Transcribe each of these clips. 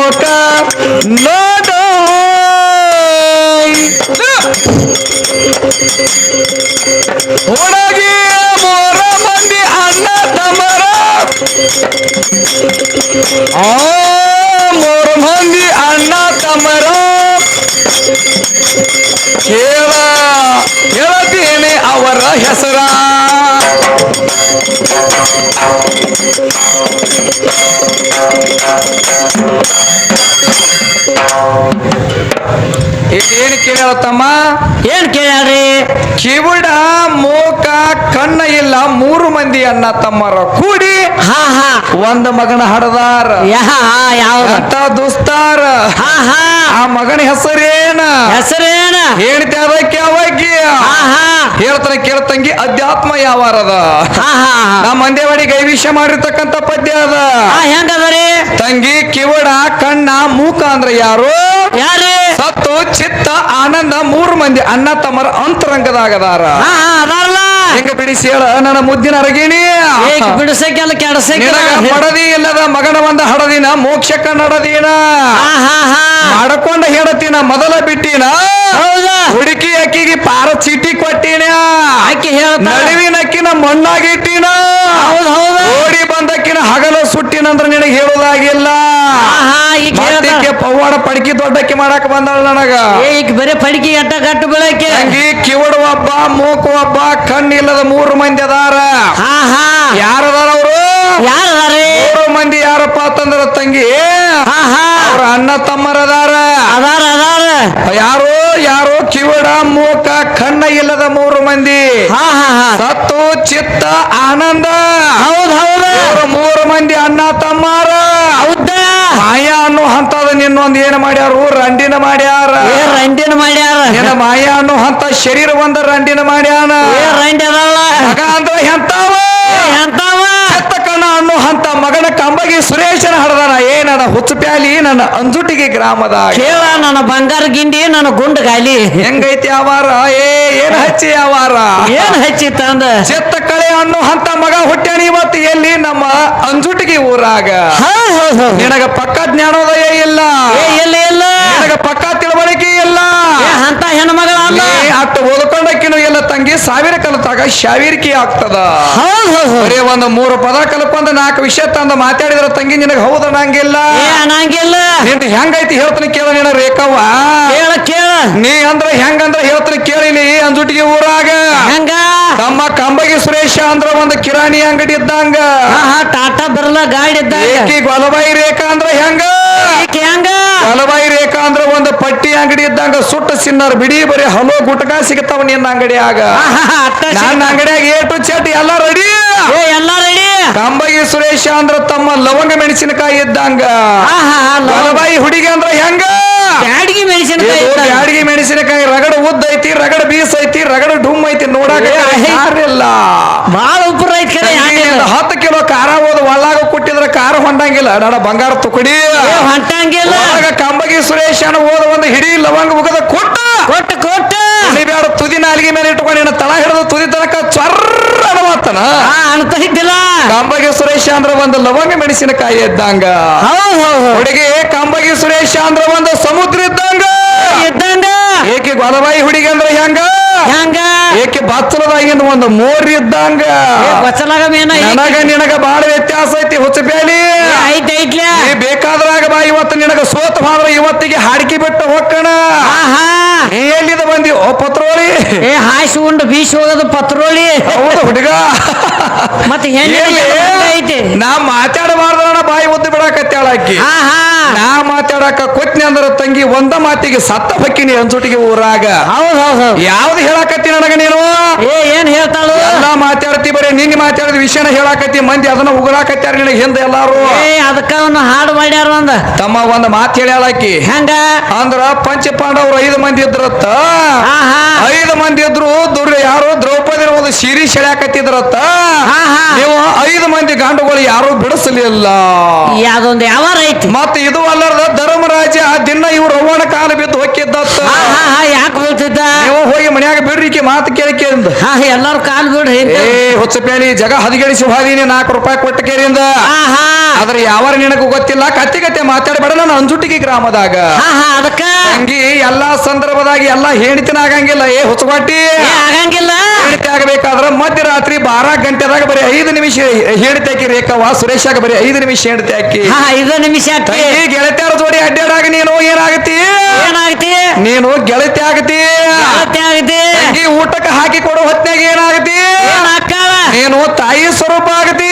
ಮೋಕ ನೋಡ ಒಳಗೆ ಮೂರ ಮಂದಿ ಅಣ್ಣ ತಮ್ಮರ ಮೂರು ಮಂದಿ ಅಣ್ಣ ತಮ್ಮರ ಹೇಳ್ತೀನಿ ಅವರ ಹೆಸರ ಏನ್ ಕೇಳ ತಮ್ಮ ಏನ್ ಕೇಳ್ರಿ ಕಿವುಡ ಮೂಕ ಕಣ್ಣ ಇಲ್ಲ ಮೂರು ಮಂದಿ ಅಣ್ಣ ತಮ್ಮರ ಕೂಡಿ ಹಾ ಹಾ ಒಂದ್ ಮಗನ ಹಡದಾರ ಯಾವ ಅಂತ ದುಸ್ತಾರ ಹಾ ಹಾ ಆ ಮಗನ ಹೆಸರೇನ ಹೆಸರೇನ ಹೇಳ್ತಿ ಅದಕ್ಕೆ ಅವಕ್ಕೆ ಹಾ ಹಾ ಹೇಳ್ತಾನೆ ಕೇಳ್ತಂಗಿ ಅಧ್ಯಾತ್ಮ ಯಾವಾರದ ಹಾ ಹಾ ನಮ್ಮ ಮಂದೇವಾಡಿ ಗೈವಿಷ್ಯ ಮಾಡಿರ್ತಕ್ಕಂಥ ಪದ್ಯ ಅದ ಹೆಂಗದ್ರಿ ತಂಗಿ ಕಿವಡ ಕಣ್ಣ ಮೂಕ ಅಂದ್ರ ಯಾರು ಯಾರಿ ಸತ್ತು ಚಿತ್ತ ಆನಂದ ಮೂರು ಮಂದಿ ಅಣ್ಣ ತಮ್ಮರ ಅಂತರಂಗದಾಗದಾರ ಹಾ ಹಾ ಅದಾರಲ್ಲ ಹೆಂಗ ಬಿಡಿಸಿ ಹೇಳ ನನ್ನ ಮುದ್ದಿನ ಅರಗಿಣಿ ಬಿಡಿಸಕ್ಕೆಲ್ಲ ಕೆಡಸಕ್ಕೆ ಮಡದಿ ಇಲ್ಲದ ಮಗನ ಒಂದ ಹಡದಿನ ಮೋಕ್ಷಕ್ಕ ನಡದಿನ ಹಾ ಹಾ ಹಾ ಮಾಡ್ಕೊಂಡ ಹೇಳತಿನ ಮೊದಲ ಬಿಟ್ಟಿನ ಹೌದಾ ಹುಡುಕಿ ಅಕ್ಕಿಗೆ ಪಾರ ಚೀಟಿ ಕೊಟ್ಟಿನ ಆಕಿ ಹೇಳ್ತಾಳ ನಡುವಿನ ಅಕ್ಕಿನ ಮಣ್ಣಾಗಿಟ್ಟಿನ ಹೌದ್ ಹೌದು ಓಡಿ ಬಂದಕ್ಕಿನ ಹಗಲ ಸುಟ್ಟಿನಂದ್ರ ನಿನಗೆ ಹೇಳೋದಾಗಿಲ್ಲ ಮತ್ತಿಕ್ಕೆ ಪವ್ವಾಡ ಪಡ್ಕಿ ದೊಡ್ಡಕ್ಕಿ ಮಾಡಾಕ ಬಂದಾಳ ನನಗ ಈಗ ಬರೀ ಪಡಿಕೆ ಅಟ್ಟ ಗಟ್ಟು ಬೀಳಕ್ಕೆ ತಂಗಿ ಕಿವಡು ಒಬ್ಬ ಮೂಕು ಒಬ್ಬ ಕಣ್ಣಿಲ್ಲದ ಮೂರು ಮಂದಿ ಅದಾರ ಹಾ ಹಾ ಯಾರದಾರ ಅವರು ಯಾರದಾರಿ ಮೂರು ಮಂದಿ ಯಾರಪ್ಪ ಅಂತಂದ್ರ ತಂಗಿ ಹಾ ಹಾ ಅವ್ರ ಅಣ್ಣ ತಮ್ಮರದಾರ ಅದಾರ ಅದಾರ ಯಾರು ಯಾರು ಕಿವಡ ಮೂಕ ಕಣ್ಣ ಇಲ್ಲದ ಮೂರು ಮಂದಿ ಹಾ ಹಾ ಹಾ ಸತ್ತು ಚಿತ್ತ ಆನಂದ ಹೌದ್ ಹೌದು ಇವ್ರು ಮೂರು ಮಂದಿ ಅಣ್ಣ ತಮ್ಮಾರ ಹೌದಾ ಮಾಯಾ ಅನ್ನೋ ಹಂತದ ನಿನ್ನೊಂದ್ ಏನ್ ಮಾಡ್ಯಾರು ರಂಡಿನ ಮಾಡ್ಯಾರ ರಂಡಿನ ಮಾಡ್ಯಾರ ಏನ ಮಾಯಾ ಅನ್ನೋ ಹಂತ ಶರೀರ ಒಂದ ರಂಡಿನ ಮಾಡ್ಯಾನ ರಂಡಿ ಅದಲ್ಲ ಮಗ ಅಂದ್ರ ಎಂತಾವ ಎಂತಾವ ಎತ್ತ ಕಣ್ಣ ಅನ್ನೋ ಹಂತ ಮಗನ ಕಂಬಗಿ ಸುರೇಶನ ಹಡದಾನ ಏನಡ ಹುಚ್ಚು ಪ್ಯಾಲಿ ನನ್ನ ಅಂಜುಟಿಗೆ ಗ್ರಾಮದ ಕೇಳ ನನ್ನ ಬಂಗಾರ ಗಿಂಡಿ ನನ್ನ ಗುಂಡ ಗಾಲಿ ಹೆಂಗೈತಿ ಅವಾರ ಏನ್ ಹಚ್ಚಿ ಅವಾರ ಏನ್ ಹಚ್ಚಿ ತಂದ ಚೆತ್ತ ಕಳೆ ಅನ್ನೋ ಹಂತ ಮಗ ಹುಟ್ಟ್ಯಾನ ಇವತ್ತು ಎಲ್ಲಿ ನಮ್ಮ ಅಂಜುಟಿಗೆ ಊರಾಗ ನಿನಗ ಪಕ್ಕ ಜ್ಞಾನೋದಯ ಇಲ್ಲ ಎಲ್ಲ ಎಲ್ಲ ನಿನಗ ಪಕ್ಕ ತಿಳುವಳಿಕೆ ಇಲ್ಲ ಅಂತ ಹೆಣ್ಮಗಳ ಅಲ್ಲ ಅಟ್ಟು ಓದ್ಕೊಂಡಕ್ಕಿನೂ ಎಲ್ಲ ತಂಗಿ ಸಾವಿರ ಕಲಿತಾಗ ಶಾವೀರಿಕೆ ಆಗ್ತದ ಬರೀ ಒಂದು ಮೂರು ಪದ ಕಲ್ಪಂದ ನಾಲ್ಕು ವಿಷಯ ತಂದ ಮಾತಾಡಿದ್ರ ತಂಗಿ ನಿನಗ ಹೌದ ನಂಗಿಲ್ಲ ನಂಗಿಲ್ಲ ನಿಂದ ಹೆಂಗೈತಿ ಹೇಳ್ತೀನಿ ಕೇಳ ನಿನ ರೇಖವ್ವ ಕೇಳ ಕೇಳ ನೀ ಅಂದ್ರ ಹೆಂಗಂದ್ರ ಹೇಳ್ತೀನಿ ಕೇಳಿಲಿ ಅಂಜುಟಿಗೆ ಊರಾಗ ಹೆಂಗ ತಮ್ಮ ಕಂಬಗಿ ಸುರೇಶ ಅಂದ್ರ ಒಂದು ಕಿರಾಣಿ ಅಂಗಡಿ ಇದ್ದಂಗ ಟಾಟಾ ಬರಲ್ಲ ಗಾಡಿ ಇದ್ದಾಗ ಗೊಲಬಾಯಿ ರೇಖಾ ಅಂದ್ರ ಹೆಂಗ ಹೆಂಗ ಗೊಲಬಾಯಿ ರೇಖಾ ಅಂದ್ರ ಒಂದು ಪಟ್ಟಿ ಅಂಗಡಿ ಇದ್ದಂಗ ಸುಟ್ಟ ಸಿನ್ನರ್ ಬಿಡಿ ಬರೀ ಹಲೋ ಗುಟಕ ಸಿಗತಾವ ನಿನ್ನ ಅಂಗಡಿಯಾಗ ನನ್ನ ಅಂಗಡಿಯಾಗ ಎ ಟು ಚೆಟ್ ಎಲ್ಲ ರೆಡಿ ಎಲ್ಲ ರೆಡಿ ಕಂಬಗಿ ಸುರೇಶ ಅಂದ್ರ ತಮ್ಮ ಲವಂಗ ಮೆಣಸಿನಕಾಯಿ ಇದ್ದಂಗ ಗೊಲಬಾಯಿ ಹುಡುಗಿ ಅಂದ್ರ ಹೆಂಗ ಬ್ಯಾಡಿಗೆ ಮೆಣಸಿನಕಾಯಿ ಬ್ಯಾಡಿಗೆ ಮೆಣಸಿನಕಾಯಿ ರಗಡ ಉದ್ದ ಐತಿ ರಗಡ ಬೀಸ್ ಐತಿ ರಗಡ ಡುಮ್ ಐತಿ ನೋಡಾಕ ಯಾರಿಲ್ಲ ಬಾಳ ಉಪ್ಪು ಐತಿ 10 ಕಿಲೋ ಖಾರ ಓದ್ ಒಳ್ಳಾಗ ಕೊಟ್ಟಿದ್ರ ಖಾರ ಹೊಂಡಂಗಿಲ್ಲ ನಾಡ ಬಂಗಾರ ತುಕಡಿ ಹೊಂಟಂಗಿಲ್ಲ ಕಂಬಗಿ ಸುರೇಶನ ಓದ ಒಂದು ಹಿಡಿ ಲವಂಗ ಮುಗದ ಕೊಟ್ಟ ಕೊಟ್ಟು ಕೊಟ್ಟು ಬೇಡ ತುದಿ ನಾಲಿಗೆ ಮೇಲೆ ಇಟ್ಕೊಂಡು ತಳ ಹಿಡಿದು ತುದಿ ತನಕ ಚರ್ರ ಮಾತನ ಅನ್ತಿದ್ದಿಲ್ಲ ಕಂಬಗಿ ಸುರೇಶ ಅಂದ್ರ ಒಂದು ಲವಂಗ ಮೆಣಸಿನಕಾಯಿ ಇದ್ದಂಗ ಹುಡುಗಿ ಕಂಬಗಿ ಸುರೇಶ ಅಂದ್ರ ಒಂದು ಸಮುದ್ರ ಇದ್ದಂಗ ಇದ್ದಂಗ ಏಕೆ ಗೊಲಬಾಯಿ ಹುಡುಗಿ ಅಂದ್ರ ಹೆಂಗ ಹೆಂಗ ಏಕೆ ಬಚ್ಚಲದಾಗಿಂದ ಒಂದು ಮೋರ್ ಇದ್ದಂಗ ಬಚ್ಚಲಾಗ ನನಗ ನಿನಗ ಬಾಳ ವ್ಯತ್ಯಾಸ ಐತಿ ಹುಚ್ಚ ಬ್ಯಾಲಿ ಐತೈತ್ಲ ಬೇಕಾದ್ರಾಗ ಬಾ ಇವತ್ತು ನಿನಗ ಸೋತ ಮಾತ್ರ ಇವತ್ತಿಗೆ ಹಾಡಿಕೆ ಬಿಟ್ಟು ಹೋಗ್ಕಣ ನೀ ಎಲ್ಲಿದ ಬಂದಿ ಓ ಪತ್ರೋಳಿ ಹಾಯ್ಸಿ ಉಂಡು ಬೀಸಿ ಹೋಗೋದು ಪತ್ರೋಳಿ ಹೌದು ಹುಡುಗ ಮತ್ತೆ ಐತಿ ನಾ ಮಾತಾಡಬಾರ್ದ ಬಾಯಿ ಒದ್ದು ಬಿಡಾಕತ್ತಾಳ ಆಕಿ ನಾ ಮಾತಾಡಕ ಕೊತ್ನಿ ಅಂದ್ರ ತಂಗಿ ಒಂದ ಮಾತಿಗೆ ಸತ್ತ ಬಕ್ಕಿನಿ ಅಂಜುಟಿಗೆ ಊರಾಗ ಹೌದು ಯಾವ್ದು ಹೇಳಾಕತ್ತಿ ನನಗ ನೀನು ಏನ್ ಹೇಳ್ತಾಳು ಎಲ್ಲಾ ಮಾತಾಡ್ತಿ ಬರೀ ನಿಂಗೆ ಮಾತಾಡಿದ ವಿಷಯನ ಹೇಳಾಕತ್ತಿ ಮಂದಿ ಅದನ್ನ ಉಗುಳಾಕತ್ಯಾರ ನಿನಗೆ ಹಿಂದೆ ಎಲ್ಲಾರು ಅದಕ್ಕ ಹಾಡು ಮಾಡ್ಯಾರ ಒಂದ ತಮ್ಮ ಒಂದ್ ಮಾತು ಹೇಳ್ಯಾಳಾಕಿ ಹೆಂಗ ಅಂದ್ರ ಪಂಚ ಪಾಂಡವ್ರು 5 ಮಂದಿ ಇದ್ರತ್ತ 5 ಮಂದಿ ಇದ್ರು ಯಾರು ದ್ರೌಪದಿ ಒಂದು ಸೀರಿ ಸೆಳ್ಯಾಕತ್ತಿದ್ರತ್ತ ನೀವು 5 ಮಂದಿ ಗಂಡುಗಳು ಯಾರು ಬಿಡಿಸಲಿಲ್ಲ ಅದೊಂದು ಯಾವ ಐತಿ ಮತ್ತ ಇದು ಅಲ್ಲದ ಧರ್ಮರಾಜ ದಿನ ಇವ್ರು ಅವ್ವನ ಕಾಲ ಬಿದ್ದು ಹೊಕ್ಕಿದ್ದತ್ತ ಯಾಕೆ ಬೀಳ್ತಿದ್ದ ನೀವು ಹೋಗಿ ಮನ್ಯಾಗ ಬಿಡ್ರಿಕೆ ಮಾತು ಕೇಳಿಕೆ ಹಿಂದ ಹಾ ಎಲ್ಲಾರು ಕಾಲ್ ಬಿಡ್ ಏ ಹುಚ್ಚಪ್ಯಾಲಿ ಜಗ ಹದಿಗೆಡಿಸಿ ಹೋದೀನಿ 4 ರೂಪಾಯಿ ಕೊಟ್ಟ ಕೇರಿಂದ ಹಾ ಆದ್ರೆ ಯಾವಾರ ನಿನಗೂ ಗೊತ್ತಿಲ್ಲ ಕತ್ತೆ ಮಾತಾಡಬೇಡ ನಾನು ಅಂಜುಟಿಗೆ ಗ್ರಾಮದಾಗ ಹಾ ಅದಕ್ಕ ತಂಗಿ ಎಲ್ಲಾ ಸಂದರ್ಭದಾಗ ಎಲ್ಲಾ ಹೇಳಿತನ ಆಗಂಗಿಲ್ಲ ಏ ಹುಚ್ಚುಗಾಟಿ ಆಗಂಗಿಲ್ಲ ಹೇಳಿಕೆ ಆಗಬೇಕಾದ್ರ ಮಧ್ಯರಾತ್ರಿ 12 ಗಂಟೆದಾಗ ಬರೀ 5 ನಿಮಿಷ ಹೇಳಿಕೆ ಹಾಕಿ ರೇಖವ ಸುರೇಶಾಗ ಬರೀ 5 ನಿಮಿಷ ಹೇಳಿಕೆ ಹಾಕಿ ಹಾ 5 ನಿಮಿಷ ತಂಗಿ ಗೆಳತಿಯರ ಜೋಡಿ ಅಡ್ಡಾಡಾಗ ನೀನು ಏನಾಗತಿ ನೀನು ಗೆಳತಿ ಆಗತಿ ತಂಗಿ ಊಟಕ್ಕೆ ಹಾಕಿ ಕೊಡೋ ಹೊತ್ನಾಗ ಏನಾಗತಿ ನೀನು ತಾಯಿ ಸ್ವರೂಪ ಆಗತಿ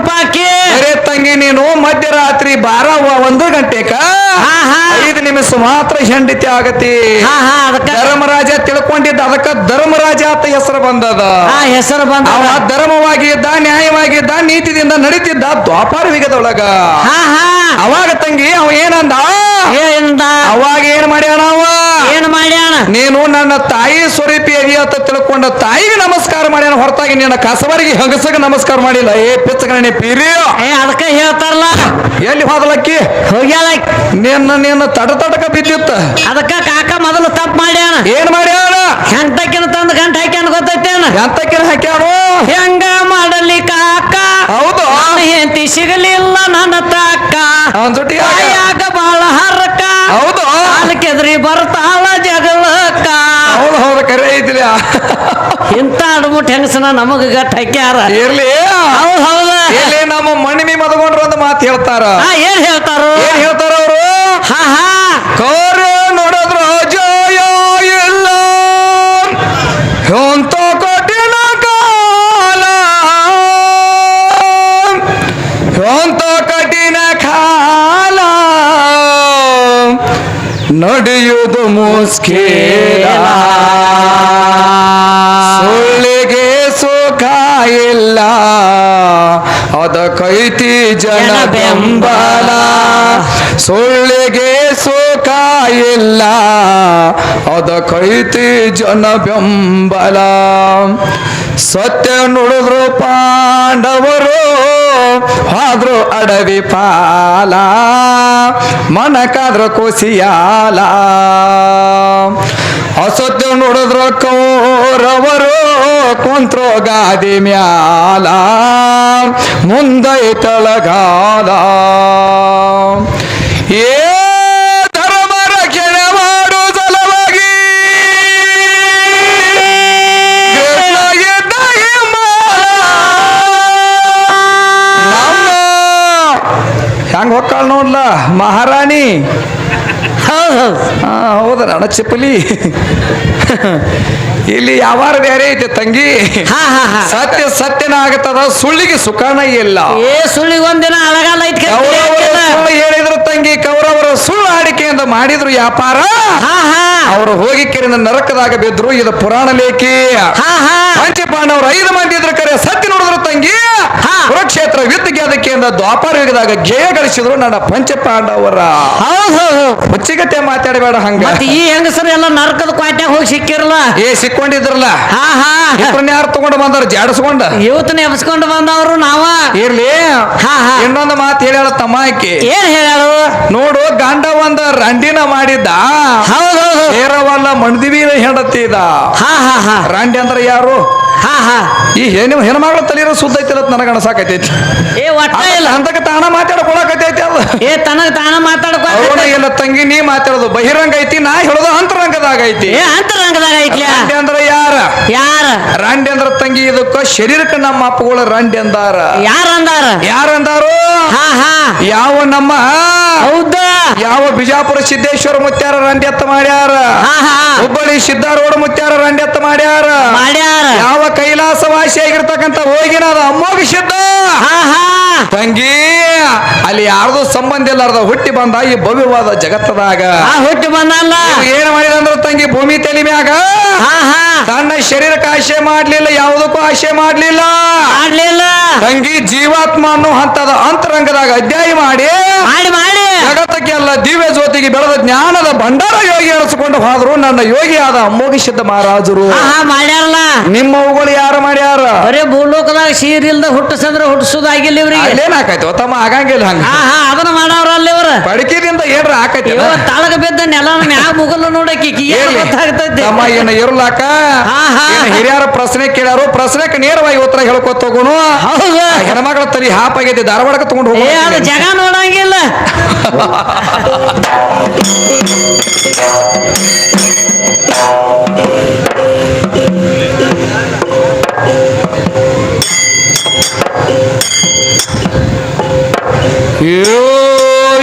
ಬರೇ ತಂಗಿ ನೀನು ಮಧ್ಯರಾತ್ರಿ 1 ಗಂಟೆಕ 5 ನಿಮಿಷ ಮಾತ್ರ ಹೆಂಡತಿ ಆಗತಿ ಧರ್ಮರಾಜ ತಿಳ್ಕೊಂಡಿದ್ದ ಅದಕ್ಕ ಧರ್ಮರಾಜ ಅಂತ ಹೆಸರು ಬಂದದ ಹೆಸರು ಬಂದ ಅವ ಧರ್ಮವಾಗಿದ್ದ ನ್ಯಾಯವಾಗಿದ್ದ ನೀತಿದಿಂದ ನಡೀತಿದ್ದ ದ್ವಾಪಾರ ಯುಗದೊಳಗ ಅವಾಗ ತಂಗಿ ಅವ ಏನಂದ ಅವಾಗ ಏನ್ ಮಾಡ್ಯಾನ ಅವ ಏನ್ ಮಾಡ್ಯಾನ ನೀನು ನನ್ನ ತಾಯಿ ಸ್ವರೂಪಿ ಅದಿ ಅಂತ ತಿಳ್ಕೊಂಡ ತಾಯಿಗೆ ನಮಸ್ಕಾರ ಮಾಡ್ಯಾನ ಹೊರತಾಗಿ ನಿನ್ನ ಕಸಬರಿಗೆ ಹಂಗಸಗ ನಮಸ್ಕಾರ ಮಾಡಿಲ್ಲ ಏ ಪಿಚ್ಚಗಣೆ ಪೀರಿ ಅದಕ್ಕ ಹೇಳ್ತಾರಲ್ಲ ಎಲ್ಲಿ ಹೋದಲಕ್ಕಿ ಹೋಗ್ಯಾಳ ನಿನ್ನ ತಡಕ ಬಿದ್ದಿತ್ತ ಅದಕ್ಕ ಕಾಕ ಮೊದಲು ತಪ್ಪು ಮಾಡ್ಯಾನ ಏನ್ ಮಾಡ್ಯಾನ ಹೆಂಟಕ್ಕಿನ ತಂದು ಗಂಟ ಹಾಕ್ಯಾನ ಗೊತ್ತೈತೇನ ಎಂತಕ್ಕಿನ ಹಾಕ್ಯಾನು ಹೆಂಗ ಮಾಡಲಿ ಕಾಕ ಹೌದು ಹೆಂಡತಿ ಸಿಗಲಿಲ್ಲ ನನ್ನ ತಾಕ ಯಾಕ ಬಾಳ ಹರಕ ಹೌದು ಕೆದ್ರಿ ಬರ್ತಾಳ ಜಗಳಕ್ಕ ಹೌದು ಕರೆ ಐತಿಲ್ಲ ಇಂತ ಅಡ್ಬಿಟ್ಟು ಹೆಂಗಸನ ನಮಗ ಗಟ್ಟ ಹಾಕ್ಯಾರ ಇರ್ಲಿ ಹೌದು ಇಲ್ಲಿ ನಮ್ಮ ಮಣ್ಣಿಮಿ ಮದಗೊಂಡ್ರು ಒಂದು ಮಾತು ಹೇಳ್ತಾರ ಏನ್ ಹೇಳ್ತಾರ ಅವರು ಕೋರ ನೋಡಿದ್ರು ಜಯ ಇಲ್ಲ ಎಂತ ಕಠಿಣ ಕಾಲ ಎಂತ ಕಠಿಣ ಕಾಲ ನಡೆಯುವುದು ಮುಸ್ಕೇಲ ಸುಳ್ಳಿಗೆ ಸುಖ ಇಲ್ಲ ಅದಕ್ಕೈತಿ ಜನ ಬೆಂಬಲ ಸುಳ್ಳಿಗೆ ಸುಖ ಇಲ್ಲ ಅದಕ್ಕೈತಿ ಜನ ಬೆಂಬಲ ಸತ್ಯ ನುಡಿದ್ರು ಪಾಂಡವರು ಆದ್ರು ಅಡವಿ ಪಾಲ ಮನಕಾದ್ರ ಕುಸಿಯಾಲ ಅಸತ್ಯ ನುಡಿದ್ರು ಕೌರವರು ಕುಂತ್ರೋ ಗಾದಿ ಮ್ಯಾಲ ಮುಂದೆ ತಳಗಾದ ಏ ಧರ್ಮ ರಕ್ಷಣೆ ಮಾಡು ಸಲವಾಗಿ ಹೆಂಗ ಹೊಕ್ಕಾಳ ನೋಡ್ಲ ಮಹಾರಾಣಿ ಹೌದ ಅಣ್ಣ ಚಿಪ್ಪಲಿ ಇಲ್ಲಿ ಯಾವಾರ ಬೇರೆ ಐತೆ ತಂಗಿ ಸತ್ಯನ ಆಗತ್ತದ ಸುಳ್ಳಿಗೆ ಸುಖಾನ ಇಲ್ಲ ಸುಳ್ಳಿಗೆ ಒಂದಿನ ಅಳಗಾಲ ಐತಿ ಸುಳ್ಳು ಹೇಳಿದ್ರು ತಂಗಿ ಕೌರವರ ಸುಳ್ಳು ಆಡಿಕೆಯಿಂದ ಮಾಡಿದ್ರು ವ್ಯಾಪಾರ ಅವರು ಹೋಗಿ ಕೆರೆಯಿಂದ ನರಕದಾಗ ಬಿದ್ರು ಇದು ಪುರಾಣ ಲೇಖಿ ಪಂಚಪಾಂಡವರು 5 ಮಂದಿ ಇದ್ರ ಕರೆ ಸತ್ಯ ನೋಡಿದ್ರು ತಂಗಿ ಕುರುಕ್ಷೇತ್ರ ಯುದ್ಧ ಗೆದಕ್ಕೆಯಿಂದ ದ್ವಾಪಾರ ಯುಗದಾಗ ಜಯ ಗಳಿಸಿದ್ರು ನನ್ನ ಪಂಚಪಾಂಡವರ ಹುಚ್ಚಿಗತೆ ಮಾತಾಡಬೇಡ ಹಂಗ ಈ ಹೆಂಗಸರು ಎಲ್ಲ ನರಕದ ಕ್ವಾಟ್ಯಾಗ ಹೋಗಿ ಸಿಕ್ಕಿರಲ್ಲ ಸಿಕ್ಕೊಂಡಿದ್ರಲ್ಲ ಯಾರು ತಗೊಂಡು ಬಂದಾರ ಜಾಡಿಸ್ಕೊಂಡ ಇವತ್ತನ್ನ ಎಬ್ಸ್ಕೊಂಡು ಬಂದವರು ನಾವ ಇರ್ಲಿ ಇನ್ನೊಂದು ಮಾತು ಹೇಳ್ಯಾಳ ತಮ್ಮಾಕಿ ಏನ್ ಹೇಳು ನೋಡು ಗಂಡ ಒಂದ ರಂಡಿನ ಮಾಡಿದ್ದ ಹೇರವಲ್ಲ ಮಣ್ದಿವಿನ ಹೆಂಡತಿದ ರಂಡಿ ಅಂದ್ರೆ ಯಾರು ಈ ಹೆಣ್ಮಗಳ ತಲೀರ ಸುದ್ದ ಐತಿಲ್ಲ ನನಗ ಅನಸಾಕತೈತಿ ಅಂತಕ ತಾನ ಮಾತಾಡ್ಕೊಳಕತೈತಿ ಅದ ತನಗ ತಾನ ಮಾತಾಡ್ಕೊ ಇಲ್ಲ ತಂಗಿ ನೀ ಮಾತಾಡೋದು ಬಹಿರಂಗ ಐತಿ ನಾ ಹೇಳೋದು ಅಂತರಂಗದಾಗ ಐತಿ ಅಂತರಂಗದಾಗ ಐತಿ ರಂಡಿ ಅಂದ್ರೆ ಯಾರ ರಂಡಿ ಅಂದ್ರ ತಂಗಿ ಇದಕ್ಕ ಶರೀರಕ್ಕೆ ನಮ್ಮ ಅಪ್ಪಗಳು ರಂಡಿ ಅಂದಾರ ಯಾರಂದಾರು ಯಾವ ನಮ್ಮ ಹೌದಾ ಯಾವ ಬಿಜಾಪುರ ಸಿದ್ದೇಶ್ವರ ಮುತ್ಯಾರ ರಂಡಿ ಎತ್ತ ಮಾಡ್ಯಾರ ಹುಬ್ಬಳ್ಳಿ ಸಿದ್ದಾರೂಢ ಮುತ್ಯಾರ ರಂಡಿ ಎತ್ತ ಮಾಡ್ಯಾರ ಯಾವ ಕೈಲಾಸವಾಸಿ ಆಗಿರ್ತಕ್ಕಂಥ ಹೋಗಿನ ಅಮ್ಮೋಗ ಸಿದ್ಧ ತಂಗಿ ಅಲ್ಲಿ ಯಾರ್ದು ಸಂಬಂಧ ಇಲ್ಲಾರ್ದ ಹುಟ್ಟಿ ಬಂದ ಈ ಭವ್ಯವಾದ ಜಗತ್ತದಾಗ ಹುಟ್ಟಿ ಬಂದಲ್ಲ ಏನ್ ಮಾಡಿದ ಅಂದ್ರ ತಂಗಿ ಭೂಮಿ ತಲೆ ಮ್ಯಾಗ ತನ್ನ ಶರೀರಕ್ಕೆ ಆಶೆ ಮಾಡ್ಲಿಲ್ಲ ಯಾವುದಕ್ಕೂ ಆಶೆ ಮಾಡ್ಲಿಲ್ಲ ತಂಗಿ ಜೀವಾತ್ಮ ಅನ್ನೋ ಹಂತದ ಅಂತರಂಗದಾಗ ಅಧ್ಯಾಯ ಮಾಡಿ ಜಗತ್ತಕ್ಕೆಲ್ಲ ದಿವ್ಯ ಜ್ಯೋತಿಗೆ ಬೆಳೆದ ಜ್ಞಾನದ ಭಂಡಾರ ಯೋಗಿ ಅನಿಸಿಕೊಂಡು ಹೋದ್ರು ನನ್ನ ಯೋಗಿಯಾದ ಅಮ್ಮೋಗಿ ಸಿದ್ಧ ಮಹಾರಾಜರು ಮಾಡ್ಯಾರಲ್ಲ ನಿಮ್ಮ ಅವುಗಳು ಯಾರು ಮಾಡ್ಯಾರ ಬರೇ ಭೂಲೋಕದಾಗ ಸೀರಿಲ್ದ ಹುಟ್ಟಿಸಂದ್ರ ಹುಟ್ಟಿಸೋದಾಗಿಲ್ಲ ಇವ್ರಿಗೆ ಅಲ್ಲೇನ್ ಹಾಕೈತಿ ತಮ್ಮ ಆಗಂಗಿಲ್ಲ ಹಂಗ ಅದನ್ನ ಮಾಡವ್ರಲ್ಲ ಇವ್ರ ಬಡಕಿದಿಂದ ಏನ್ರ ಹಾಕೈತಿ ತಾಳಗ ಬಿದ್ದ ನೆಲ ಮ್ಯಾಗ ಮುಗಲ್ ನೋಡಕ್ಕೆ ಗೊತ್ತಾಗ್ತೈತಿ ತಮ್ಮ ಏನ ಇರ್ಲಾಕ ಹಿರಿಯರ ಪ್ರಶ್ನೆ ಕೇಳ್ಯಾರು ಪ್ರಶ್ನೆಗೆ ನೇರವಾಗಿ ಉತ್ತರ ಹೇಳ್ಕೊತ ಹೋಗೋನು ಹೆಣ್ಮಗಳ ತರಿ ಹಾಪ್ ಆಗೈತಿ ಧಾರವಾಡಕ್ಕೆ ತಗೊಂಡು ಹೋಗೋ ಅದು ಜಗ ನೋಡಂಗಿಲ್ಲ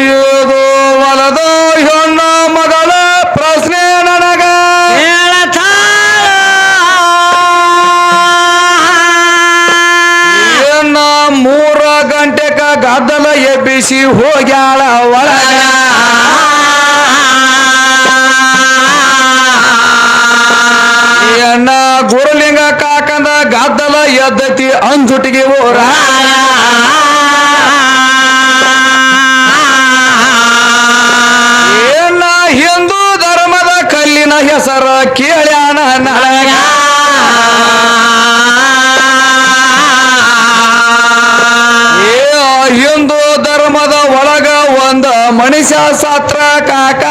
ಇದು ಹೊಲದ ಹೆಣ್ಣ ಮಗಳ ಪ್ರಶ್ನೆ ನನಗ ಏನ 3 ಗಂಟೆಕ ಗದ್ದಲ ಎಬ್ಬಿಸಿ ಹೋಗ್ಯಾಳ ಒಳಗ ಎಣ್ಣ ಗುರುಲಿಂಗ ಕಾಕಂದ ಗದ್ದಲ ಎದ್ದತಿ ಅಂಜುಟಿಗೆ ಓರ ಏನ ಹಿಂದೂ ಧರ್ಮದ ಕಲ್ಲಿನ ಹೆಸರ ಕೇಳ್ಯಾನ ನನಗ ಹಿಂದೂ ಧರ್ಮದ ಒಳಗ ಒಂದ ಮನುಷ್ಯ ಸತ್ರ ಕಾಕ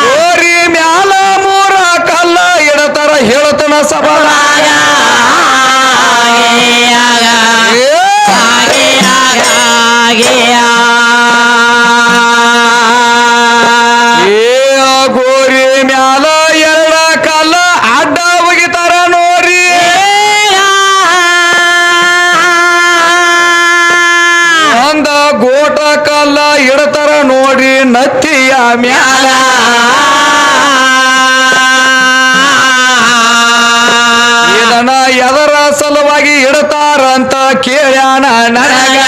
ಗೋರಿ ಮ್ಯಾಲ 3 ಕಲ್ಲ ಇಡತರ ಹೇಳ್ತನ ಸಬಲ ಗೋರಿ ಮ್ಯಾಲ 2 ಕಲ್ಲ ಅಡ್ಡ ಒಗಿತಾರ ನೋರಿ ಒಂದ ಗೋಟ ಕಲ್ಲ ಇಡತಾರ ನೋಡ್ರಿ ನತ್ತಿಯ ಮ್ಯಾಲ ಇದನ್ನ ಎದರ ಸಲುವಾಗಿ ಇಡತಾರಂತ ಕೇಳ್ಯಾನ ನನಗ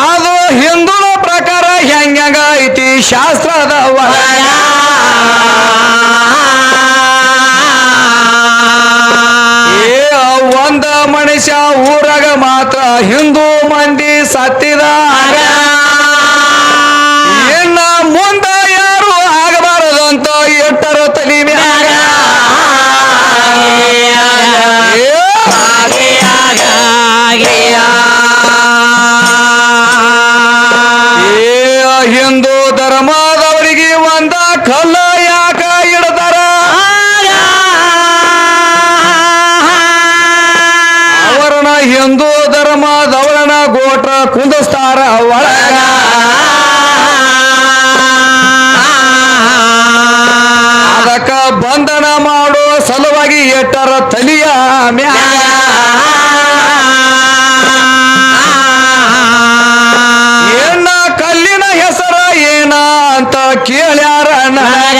ಅದು ಹಿಂದೂಳ ಪ್ರಕಾರ ಹೆಂಗ ಐತಿ ಶಾಸ್ತ್ರದ ಒಳಗ ಒಂದ ಮನುಷ್ಯ ಊರಾಗ ಮಾತ್ರ ಹಿಂದೂ ಮಂದಿ ಸತ್ತಿದಾಗ ಇನ್ನ ಮುಂದ ಯಾರು ಆಗಬಾರದಂತ ಎಟ್ಟರ ತಲಿ ಮ್ಯಾಗ ಹಿಂದೂ ಧರ್ಮದವರಿಗೆ ಒಂದ ಕಲ್ಲ ಯಾಕ ಇಡ್ತಾರ ಅವರನ್ನ ಹಿಂದೂ ಧರ್ಮದವರನ್ನ ಗೋಟ ಕುಂದಿಸ್ತಾರ ಒಳಗ ಅದಕ್ಕ ಬಂಧನ ಮಾಡೋ ಸಲುವಾಗಿ ಎಟ್ಟರ ತಲಿಯ ಮ್ಯಾಗ ಏನ ಕಲ್ಲಿನ ಹೆಸರ ಏನ ಅಂತ ಕೇಳ್ಯಾರ ನನಗ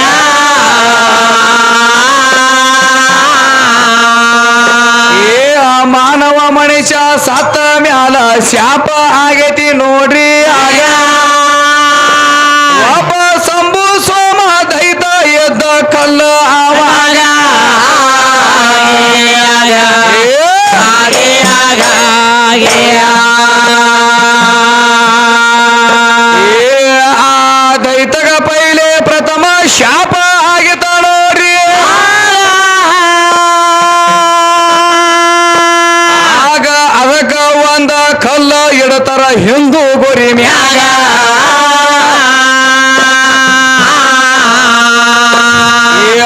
ಮಾನವ ಮನುಷ್ಯ ಸತ್ತ ಮ್ಯಾಲ ಶಾಪ ಆಗೈತಿ ನೋಡ್ರಿ ಆಗ ಒಬ್ಬ ಸಂಭು ಸೋಮ ದೈತ ಎದ್ದ ಕಲ್ಲ ಆವಾಗ ಆ ದೈತಗ ಪೈಲೆ ಪ್ರಥಮ ಶಾಪ ಆಗಿತ ನೋಡ್ರಿ ಆಗ ಅದಕ್ಕ ಒಂದ ಕಲ್ಲ ಇಡತಾರ ಹಿಂದೂ ಗೋರಿ ಮ್ಯಾಗ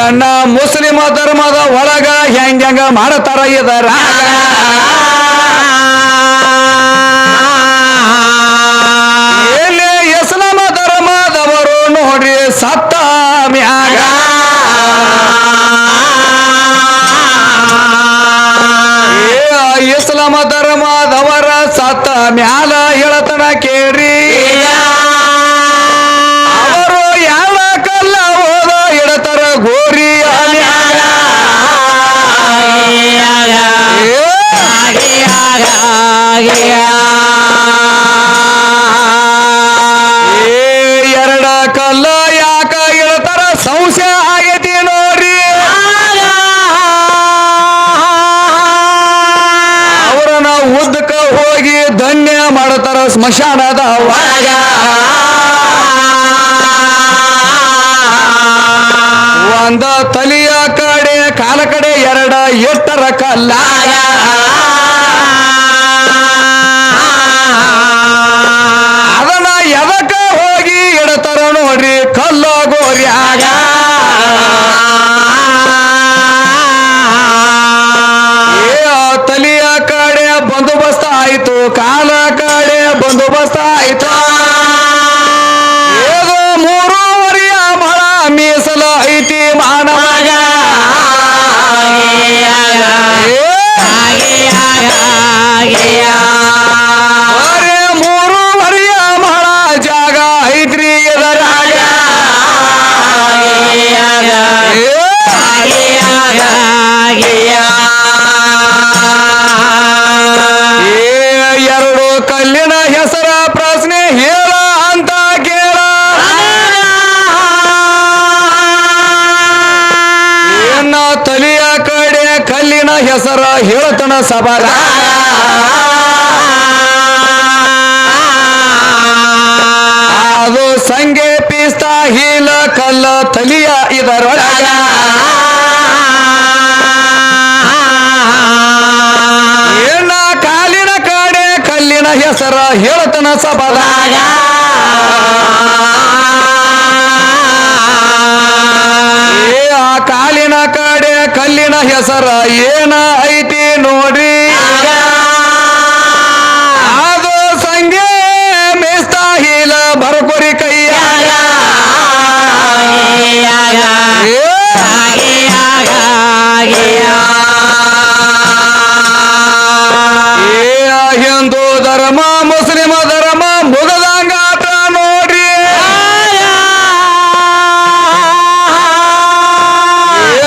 ಅಣ್ಣ ಮುಸ್ಲಿಮ ಧರ್ಮದ ಒಳಗ ಹೆಂಗ ಮಾಡತಾರ ಇದರ ಎಲ್ಲಿ ಇಸ್ಲಾಮ ಧರ್ಮದವರು ನೋಡ್ರಿ ಸತ್ತ ಮ್ಯಾಗ ಇಸ್ಲಾಮ ಧರ್ಮದವರ ಸತ್ತ ಮ್ಯಾಲ ಹೇಳತನ ಕೇಳ್ರಿ ಅವರು ಯಾವ ಕಲ್ಲ ಹೋದ ಇಡತಾರ ಗೋರಿಯ ಮ್ಯಾಗ ಎರಡ ಕಲ್ಲ ಯಾಕ ಇಡತಾರ ಸಂಶಯ ಆಗೈತಿ ನೋಡ್ರಿ ಅವರನ್ನ ಉದ್ದಕ ಹೋಗಿ ಧನ್ಯ ಮಾಡುತ್ತಾರ ಸ್ಮಶಾನದ ಒಳಗ ಒಂದ ತಲಿಯ ಕಡೆ ಕಾಲ ಕಡೆ ಎರಡ ಎಟ್ಟರ ಕಲ್ಲಾಗ ಅದನ್ನ ಎದಕ ಹೋಗಿ ಇಡತಾರ ನೋಡ್ರಿ ಕಲ್ಲ ಗೋರ್ಯಾಗ ತಲಿಯ ಕಡೆ ಬಂದೋಬಸ್ತ ಆಯ್ತು ಕಾಲ ಕಡೆ ಬಂದೋಬಸ್ತ ಆಯ್ತು ಏದು 3 ಮಳ ಮೀಸಲ ಐತಿ ಮಾನವಾಗ 3 ಮಳ ಜಾಗ ಐತ್ರಿ ಎದರಾಗ ಎರಡು ಕಲ್ಲಿನ ಹೆಸರ ಪ್ರಶ್ನೆ ಹೇಳ ಅಂತ ಕೇಳ ಏನ ತಲಿಯ ಕಡೆ ಕಲ್ಲಿನ ಹೆಸರ ಹೇಳ್ತನ ಸಭಾಗ ಅದು ಸಂಗೆ ಪಿಸ್ತ ಹೀಲ ಕಲ್ಲ ತಲಿಯ ಇದರೊಳಗ ಏನ ಕಾಲಿನ ಕಡೆ ಕಲ್ಲಿನ ಹೆಸರ ಹೇಳ್ತನ ಸಭಾಗ ಆ ಕಾಲಿನ ಕಡೆ ಕಲ್ಲಿನ ಹೆಸರ ಏನ ಐತಿ ನೋಡ್ರಿ ಅದು ಸಂಗೆ ಮೇಸ್ತ ಹೀಲ ಬರ್ಕೊರಿ ಕೈಯಾಗ ಹಿಂದೂ ಧರ್ಮ ಮುಸ್ಲಿಮ ಧರ್ಮ ಮುಗದಂಗಾಟ ನೋಡ್ರಿ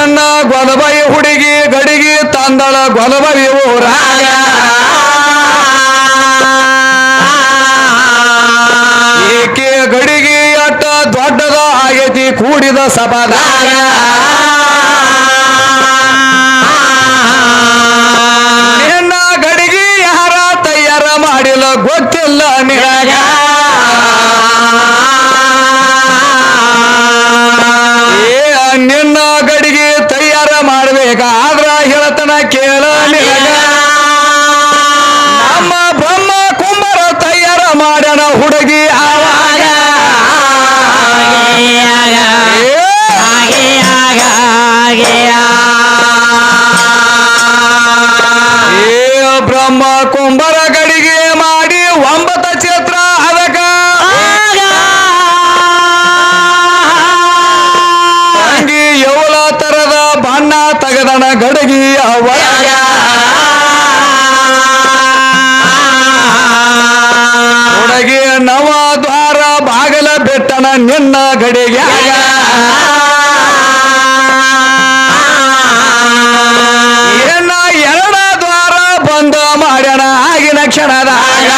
ಏನ ಗೊಲಬೈ ಹುಡುಗಿ ಗಡಿಗೆ ತಂದಳ ಗೊಲಬೈ ಊರಾಗ ಏಕೆ ಗಡಿಗೆ ಅಟ್ಟ ದೊಡ್ಡದ ಆಗೈತಿ ಕೂಡಿದ ಸಭಾದಾಗ ನಿನ್ನ ಗಡಿಗೆ ಯಾರ ತಯಾರ ಮಾಡಿಲ್ಲ ಗೊತ್ತಿಲ್ಲ ನಿನಗ ನಿನ್ನ ಗಡಿಗೆ ತಯಾರ ಮಾಡ್ಬೇಕಾದ್ರ ಹೇಳ್ತನ ಕೇಳ ನಿನಗ ನಮ್ಮ ಬ್ರಹ್ಮ ಕುಂಬರ ತಯಾರ ಮಾಡ್ಯಾನ ಹುಡುಗಿ ಆವಾಗ ಬ್ರಹ್ಮ ಕುಂಬರ ಗಡಿಗೆ ಮಾಡಿ 9 ಚಿತ್ರ ಅದಕ ಅಂಗಿ ಎವಳ ತರದ ಬಣ್ಣ ತಗದನ ಗಡಗಿ ಒಳಗ ಹುಡುಗಿ ನವ ದ್ವಾರ ಬಾಗಲ ಬೆಟ್ಟನ ನಿನ್ನ ಗಡಿಗೆ ಏನ 2 ದ್ವಾರ ಬಂದ ಮಾಡ್ಯಾನ ಆಗಿನ ಕ್ಷಣದಾಗ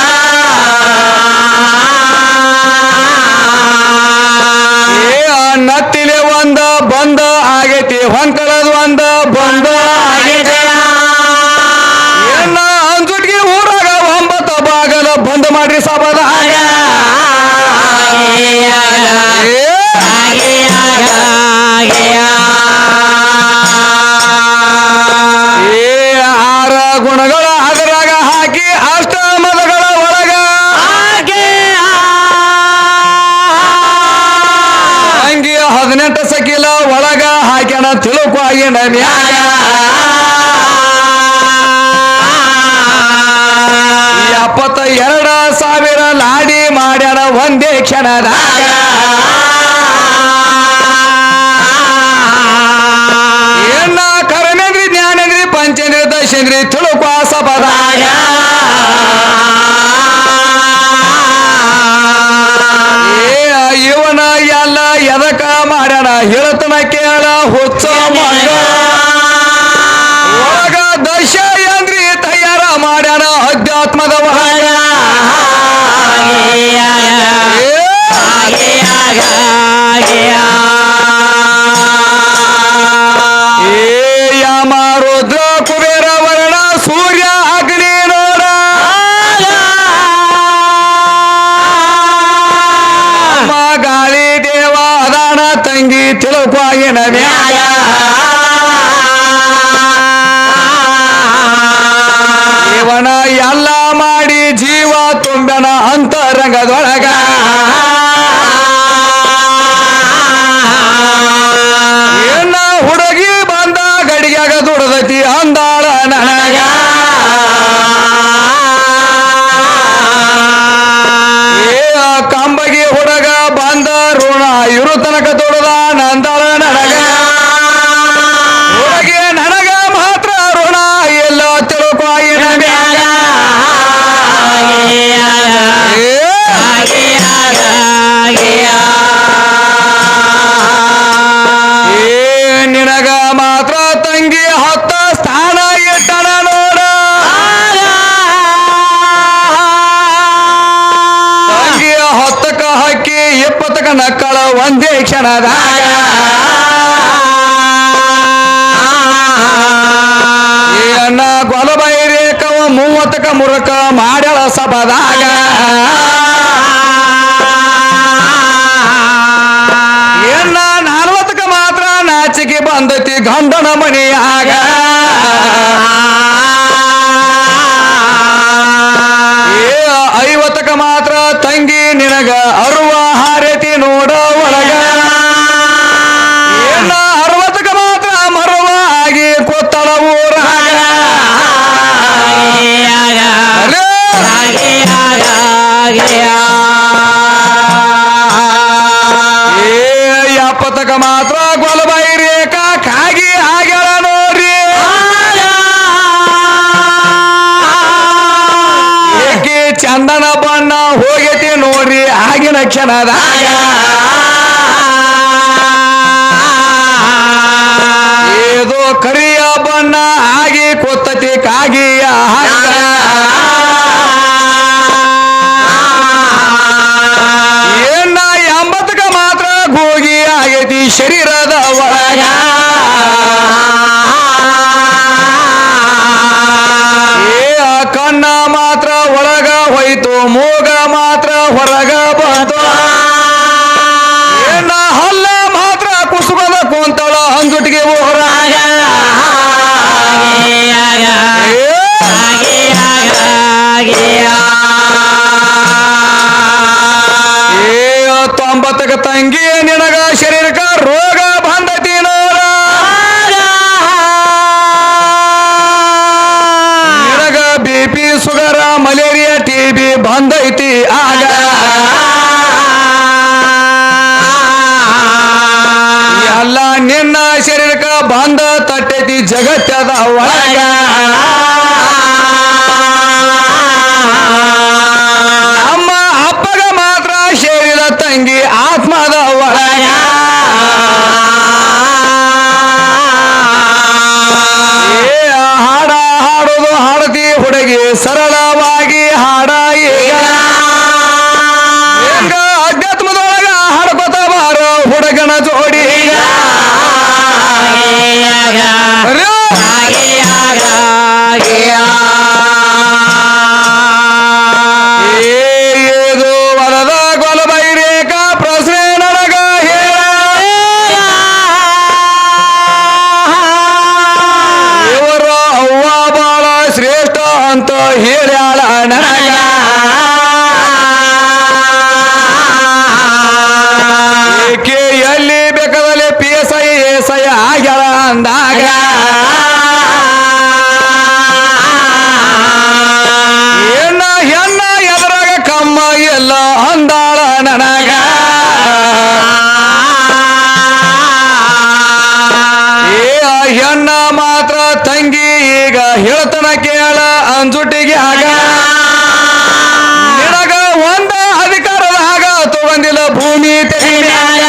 ನತ್ತಿಲೆ ಒಂದ ಬಂದ ಆಗೈತಿ ಹೊಂಕಳದ ಒಂದ ಬಂದ ಆಗೈತಿ ಏನ ಅಂಜುಟ್ಗಿ ಊರಾಗ 9 ಬಾಗಲ ಬಂದ್ ಮಾಡ್ರಿ ಸಭಾದಾಗ ಆರ ಗುಣಗಳ ಅದರಾಗ ಹಾಕಿ ಅಷ್ಟಮದಗಳ ಒಳಗ ಅಂಗಿ 18 ಸಕಿಲ ಒಳಗ ಹಾಕ್ಯಾನ ತಿಳುಕಾಗಿನ ನ್ಯಾಯ ಎಪ್ಪತ್ತ 2,000 ಲಾಡಿ ಮಾಡ್ಯಾನ ಒಂದೇ ಕ್ಷಣದಾಗ ಏನ ಕರ್ಮೇಂದ್ರಿ ಜ್ಞಾನೇಂದ್ರಿ ಪಂಚೇಂದ್ರಿ ದಶೇಂದ್ರಿ ತಿಳುಕುವ ಸಭಾದಾಗ ಇವನ ಎಲ್ಲ ಎದಕ ಮಾಡ್ಯಾನ ಹೇಳ್ತನ ಕೇಳ ಹುಚ್ಚ ಮಗ ಒಳಗ ದಶೇಂದ್ರಿ ತಯಾರ ಮಾಡ್ಯಾನ ಅಧ್ಯಾತ್ಮದ ಒಳಗ ಯಮ ರುದ್ರ ಕುಬೇರ ವರ್ಣ ಸೂರ್ಯ ಅಗ್ನಿ ನೋಡ ತಿಳ್ಕೊಯಿನ ಮ್ಯಾಗ ಇವನ ಎಲ್ಲ ಮಾಡಿ ಜೀವ ತುಂಬನ ಅಂತರಂಗದೊಳಗ ಏನ ಹುಡುಗಿ ಬಂದ ಗಡಿಗ್ಯಾಗ ದುಡದತಿ ಅಂದಾಳ ನನಗ ಕಂಬಗಿ ಹುಡುಗ ಬಂದ ಋಣ ಇರು ತನಕ ದುಡದ ನಂದಾಳ ನನಗ ಹುಡುಗಿ ನನಗ ಮಾತ್ರ ಋಣ ಎಲ್ಲ ತಿಳ್ಕೊಯಿನ ಮ್ಯಾಗ ನಿನಗ ಮಾತ್ರ ತಂಗಿ 10 ಸ್ಥಾನ ಇಟ್ಟಣ ನೋಡ ತಂಗಿ 10ಕ್ಕ ಹಕ್ಕಿ 20ಕ್ಕ ನಕ್ಕಳ ಒಂದೇ ಕ್ಷಣದಾಗ ಅನ್ನ ಗೊಲಬೈರೇಕವ 30ಕ್ಕ ಮುರುಕ ಮಾಡ್ಯಾಳ ಸಭದಾಗ ಏನ 40ಕ್ಕ ಮಾತ್ರ ನಾಚಿಕೆ ಬಂದತಿ ಗಂಡನ ಮನೆಯಾಗ 50ಕ್ಕ ಮಾತ್ರ ತಂಗಿ ನಿನಗ ಅರುವ ಹಾರತಿ ನೋಡ ಒಳಗ ಏನ 60ಕ್ಕ ಮಾತ್ರ ಮರುವ ಆಗಿ ಕೊತ್ತಳ ಊರಾಗ 70ಕ್ಕ ಮಾತ್ರ ಗೊಲಬೈರೇಕ ಕಾಗಿ ಆಗ್ಯಾಳ ನೋಡ್ರಿ ಏಕೆ ಚಂದನ ಬಣ್ಣ ಹೋಗೈತಿ ನೋಡ್ರಿ ಆಗಿನ ಕ್ಷಣದಾಗ ಏದೋ ಕರಿಯ ಬಣ್ಣ ಆಗಿ ಕೊತ್ತತಿ ಕಾಗಿಯ ಏನ 80ಕ್ಕ ಮಾತ್ರ ಗೋಗಿ ಆಗೈತಿ ಶರೀರದ ಒಳಗ ಕಣ್ಣ ಮಾತ್ರ ಒಳಗ ಹೋಯ್ತು ಮೂಗ ಮಾತ್ರ ಹೊರಗ ಬಂತು ಏನ ಹಲ್ಲ ಮಾತ್ರ ಕುಸುಮದ ಕುಂತಳ ಅಂಜುಟಿಗೆ ಊರಾಗ ಏ 90ಕ್ಕ ತಂಗಿ ನಿನಗ ಶರೀರಕ್ಕ ರೋಗ ಬಂದತಿ ನೋಡ ನಿನಗ BP ಶುಗರ ಮಲೇರಿಯಾ TB ಬಂದೈತಿ ಆಗ ಎಲ್ಲ ನಿನ್ನ ಶರೀರಕ್ಕ ಬಂದ ತಟ್ಟೈತಿ ಜಗತ್ತದ ಒಳಗ ನಮ್ಮ ಅಪ್ಪಗ ಮಾತ್ರ ಶರೀರ ತಂಗಿ ಆತ್ಮದ ಒಳಗ ಹಾಡ ಹಾಡೋದು ಹಾಡತಿ ಹುಡುಗಿ ಸರಳವಾಗಿ ಹಾಡ ಈಗ ಅಧ್ಯಾತ್ಮದೊಳಗ ಹಾಡ್ಕೊತ ಬಾರ ಹುಡುಗನ ಜೋಡಿ ಏದು ವರದ ಗೊಲಬೈರೇಕ ಪ್ರಶ್ನೆ ನನಗ ಇವರ ಅವ್ವ ಬಾಳ ಶ್ರೇಷ್ಠ ಅಂತ ಹೇಳ್ಯಾಳ ನನಗ ಏಕೆ ಎಲ್ಲಿ ಬೇಕಾದಲ್ಲಿ PSI SI ಆಗ್ಯಾಳ ಅಂದಾಗ ಏನ ಹೆಣ್ಣ ಎದರಾಗ ಕಮ್ಮ ಎಲ್ಲ ಅಂದಾಳ ನನಗ ಹೆಣ್ಣ ಮಾತ್ರ ತಂಗಿ ಈಗ ಹೇಳ್ತನ ಕೇಳ ಅಂಜುಟಿಗೆ ಆಗ ನಿನಗ ಒಂದ ಅಧಿಕಾರದಾಗ ತಗೊಂಡಿಲ್ಲ ಭೂಮಿ ತೆಗಿಮ್ಯಾಗ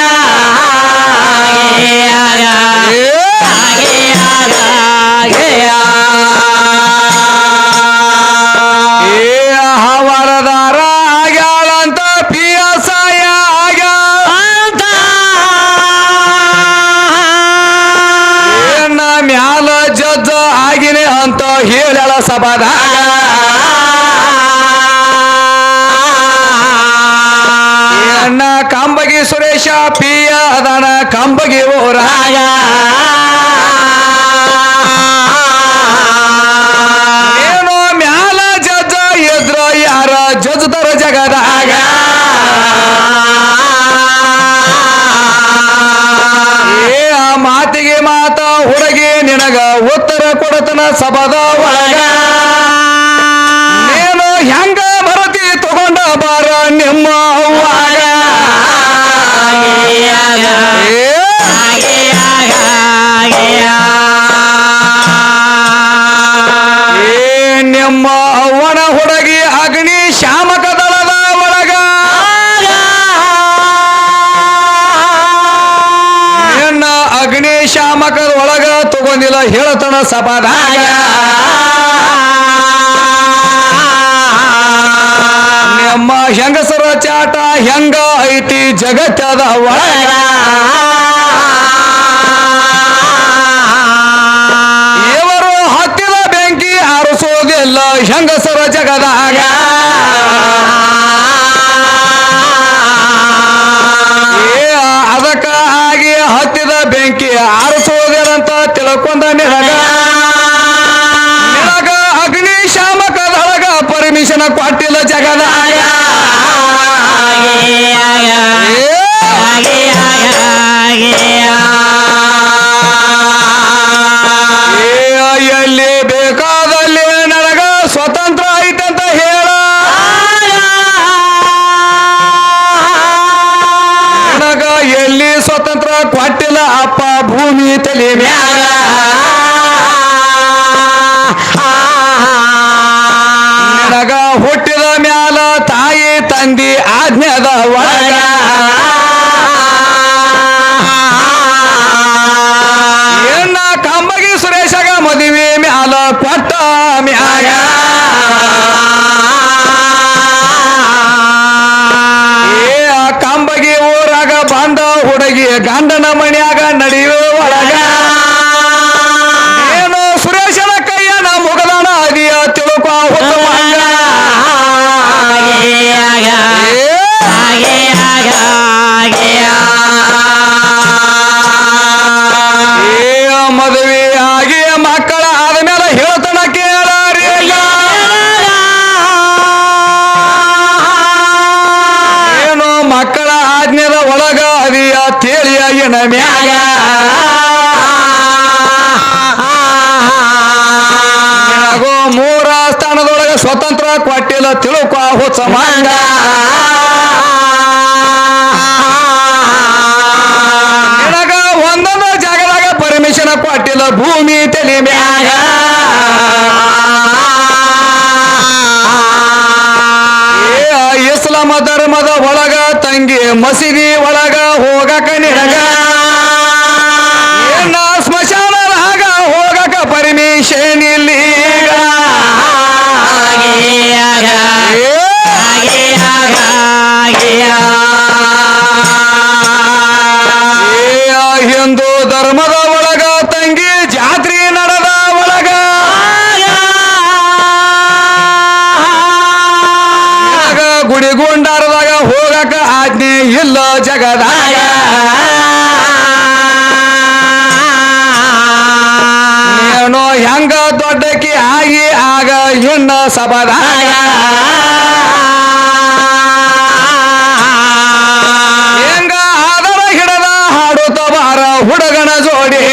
ಹವರದಾರ ಆಗ್ಯಾಳಂತ PSI ಆಗ್ಯಾಳ ಏನ ಮ್ಯಾಲ ಜಜ್ಜ ಆಗಿನೆ ಅಂತ ಹೇಳ್ಯಾಳ ಸಭಾದಾಗ ಏನ ಕಂಬ ಕಂಬಗಿ ಸುರೇಶ ಪಿಯ ಅದಾನ ಕಂಬಗಿ ಊರಾಗ ಏನು ಮ್ಯಾಲ ಜಜ್ಜ ಎದ್ರ ಯಾರ ಜಜ್ದರ ಜಗದಾಗ ಏ ಆ ಮಾತಿಗೆ ಮಾತ ಹುಡುಗಿ ನಿನಗ ಉತ್ತರ ಕೊಡತನ ಸಭದ ಒಳಗ ನೀನು ಹೆಂಗ ಭರತಿ ತಗೊಂಡ ಬಾರ ನಿಮ್ಮ ಅವ್ವಾಗ ನಿಮ್ಮ ಅವ್ವನ ಹುಡುಗಿ ಅಗ್ನಿ ಶಾಮಕ ದಳದ ಒಳಗ ನಿನ್ನ ಅಗ್ನಿ ಶಾಮಕದ ಒಳಗ ತಗೊಂಡಿಲ್ಲ ಹೇಳತನ ಸಭಾದಾಗ ನಮ್ಮ ಹೆಂಗಸರ ಚಾಟ ಹೆಂಗ ಐತಿ ಜಗತ್ತದ ಒಳಗ ಇವರು ಹತ್ತಿದ ಬೆಂಕಿ ಆರಿಸೋದಿಲ್ಲ ಹೆಂಗಸರ ಜಗದಾಗ ಅದಕ್ಕ ಆಗಿ ಹತ್ತಿದ ಬೆಂಕಿ ಆರಿಸೋದಿಲ್ಲಂತ ತಿಳ್ಕೊಂಡ ನಿನಗ ಅಗ್ನಿ ಶಾಮಕದೊಳಗ ಪರ್ಮಿಷನ್ ಕೊಟ್ಟಿಲ್ಲ ಜಗದಾಗ ಎಲ್ಲಿ ಬೇಕಾದಲ್ಲಿ ನನಗ ಸ್ವತಂತ್ರ ಐತಂತ ಹೇಳ ನನಗ ಎಲ್ಲಿ ಸ್ವತಂತ್ರ ಕೊಟ್ಟಿಲ್ಲ ಅಪ್ಪ ಭೂಮಿ ತಲೆ ಮ್ಯಾಗ ನನಗ ಹುಟ್ಟಿದ ಮ್ಯಾಲ ತಾಯಿ ತಂದಿ ಆಜ್ಞೆದ ಒಳಗ ಎನ್ನ ಕಂಬಗಿ ಸುರೇಶಗ ಮದುವೆ ಮ್ಯಾಲ ಕೊಟ್ಟ ಮ್ಯಾಗ ಕಂಬಗಿ ಊರಾಗ ಬಂದ ಹುಡುಗಿ ಗಂಡನ ಮನ್ಯಾಗ ನಡೆಯುವ ಒಳಗ ಏನು ಸುರೇಶನ ಕೈಯನ ಮುಗದಣ ಅದಿಯ ತಿಳುಕೋ ಮದುವೆ ಆಗಿ ಮಕ್ಕಳ ಆದ್ಮೇಲೆ ಹೇಳ್ತಾನ ಕೇಳಾರಿ ಏನು ಮಕ್ಕಳ ಆಜ್ಞೆದ ಒಳಗ ಅದಿಯ ತೇಳಿಯ ಎನ ಮ್ಯಾಗ ನಿನಗೋ ಮೂರ ಸ್ಥಾನದೊಳಗ ಸ್ವತಂತ್ರ ಕೊಟ್ಟಿಲ್ಲ ತಿಳುಕೋ ಹುಚ್ಚ ಮಂಗ ನಿನಗ ಒಂದೊಂದು ಜಾಗದಾಗ ಪರ್ಮಿಷನ್ ಕೊಟ್ಟಿಲ್ಲ ಭೂಮಿ ತಲೆ ಮ್ಯಾಗ ಇಸ್ಲಾಮ ಧರ್ಮದ ಒಳಗ ತಂಗಿ ಮಸೀದಿ ಒಳಗ ಹೋಗಕ ನಿನಗ ಏನ ಸ್ಮಶಾನದಾಗ ಹೋಗಕ ಪರ್ಮಿಷನ್ ಇಲ್ಲಿ ಹಿಂದೂ ಧರ್ಮದ ಒಳಗ ತಂಗಿ ಜಾತ್ರೆ ನಡೆದ ಒಳಗ ಗುಡಿಗುಂಡಾರದಾಗ ಹೋಗಕ ಆಜ್ಞೆ ಇಲ್ಲ ಜಗದಾಗ ನೀನು ಹೆಂಗ ದೊಡ್ಡಕಿ ಆಗಿ ಆಗ ಇನ್ನ ಸಭದಾಗ ಹೆಂಗ ಆದರ ಹಿಡದ ಹಾಡುತ್ತ ಬಾರ ಹುಡುಗನ ಜೋಡಿ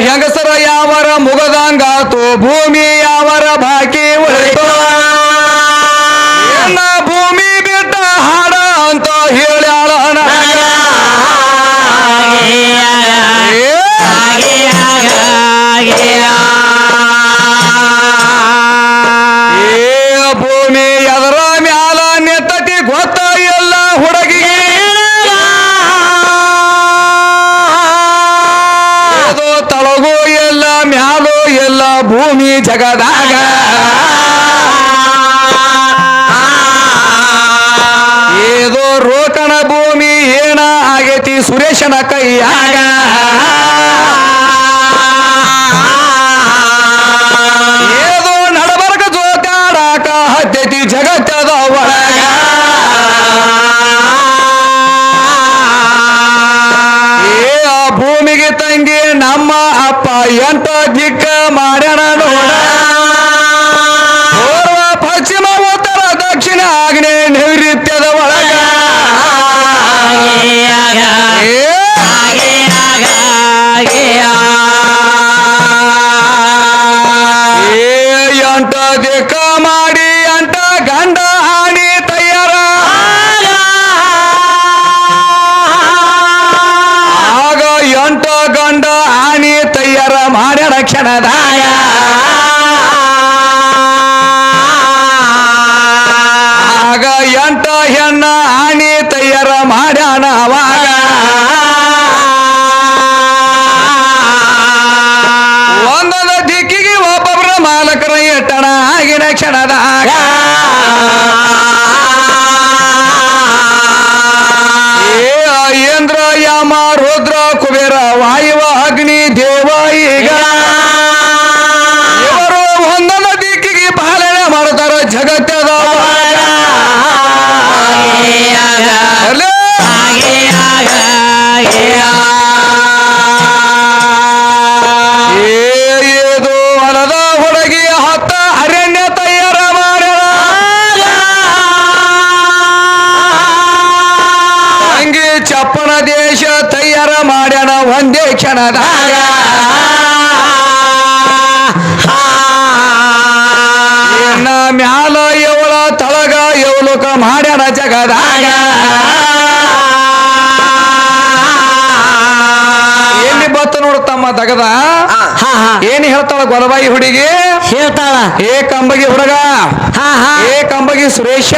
ಹೆಂಗಸರ ಯಾವರ ಮುಗದಂಗಾತು ಭೂಮಿ ಯಾವರ ಬಾಕಿ ಉಳಿತು ಎನ್ನ ಭೂಮಿ ಬಿಟ್ಟ ಹಾಡ ಅಂತ ಹೇಳ್ಯಾಳ ಭೂಮಿ ಎದರ ಮ್ಯಾಲ ನೆತ್ತತಿ ಗೊತ್ತ ಎಲ್ಲ ಹುಡುಗಿ ತಳಗೋ ಎಲ್ಲ ಮ್ಯಾಲೋ ಎಲ್ಲ ಭೂಮಿ ಜಗದಾಗ ಏದೋ ರೋಕಣ ಭೂಮಿ ಏನ ಆಗೈತಿ ಸುರೇಶನ ಕೈಯಾಗ ಏದೋ ನಡಬರ್ಕ ಜೋತಾಡಾಕ ಎಂಟ ದಿಕ್ಕ ಮಾಡ್ಯಾನ ನೋಡ ಪೂರ್ವ ಪಶ್ಚಿಮ ಉತ್ತರ ದಕ್ಷಿಣ ಆಗ್ನೇಯ ನೈಋತ್ಯದ ಒಳಗ ಎಂಟ ದಿಕ್ಕ ಮಾಡಿ ಎಂಟ ಗಂಡ ಹಾನಿ ತಯಾರ ಆಗ ಎಂಟ ಗಂಡ ಹಾನಿ ತಯಾರ ಮಾಡ್ಯಾನ ಕ್ಷಣದಾಗ ಆಗ ಎಂಟ ಹೆಣ್ಣ ಹಾನಿ ತಯಾರ ಮಾಡ್ಯಾನ ಅವಾಗ ಒಂದೊಂದ ದಿಕ್ಕಿಗೆ ಒಬ್ಬೊಬ್ಬರ ಮಾಲಕರ ಎಟ್ಟಣ ಆಗಿನ ಕ್ಷಣದಾಗ ಇಂದ್ರ ಯಮ ರುದ್ರ ಕುಬೇರ ವಾಯುವ ಅಗ್ನಿ ದೇವ ಈಗ ಇವರು ಒಂದೊಂದು ದಿಕ್ಕಿಗೆ ಪಾಲನೆ ಮಾಡ್ತಾರ ಜಗತ್ತದ ಏದು ಹೊಲದ ಹುಡುಗಿ ಹತ್ತ ಅರಣ್ಯ ತಯಾರ ಮಾಡ್ಯಾರ ಅಂಗಿ ಚಪ್ಪನ ದೇಶ ತಯಾರ ಮಾಡ್ಯಾನ ಒಂದೇ ಕ್ಷಣದಾಗ ಇನ್ನ ಮ್ಯಾಲ ಎವಳ ತಳಗ ಎವಲುಕ ಮಾಡ್ಯಾನ ಜಗದಾಗ ಎಲ್ಲಿ ಬತ್ತ ನೋಡ್ತಮ್ಮ ತಗದ ಏನ್ ಹೇಳ್ತಾಳ ಗೊಲಬಾಯಿ ಹುಡುಗಿ ಹೇಳ್ತಾಳ ಏ ಕಂಬಗಿ ಹುಡುಗ ಹಾ ಹಾ ಏ ಕಂಬಗಿ ಸುರೇಶ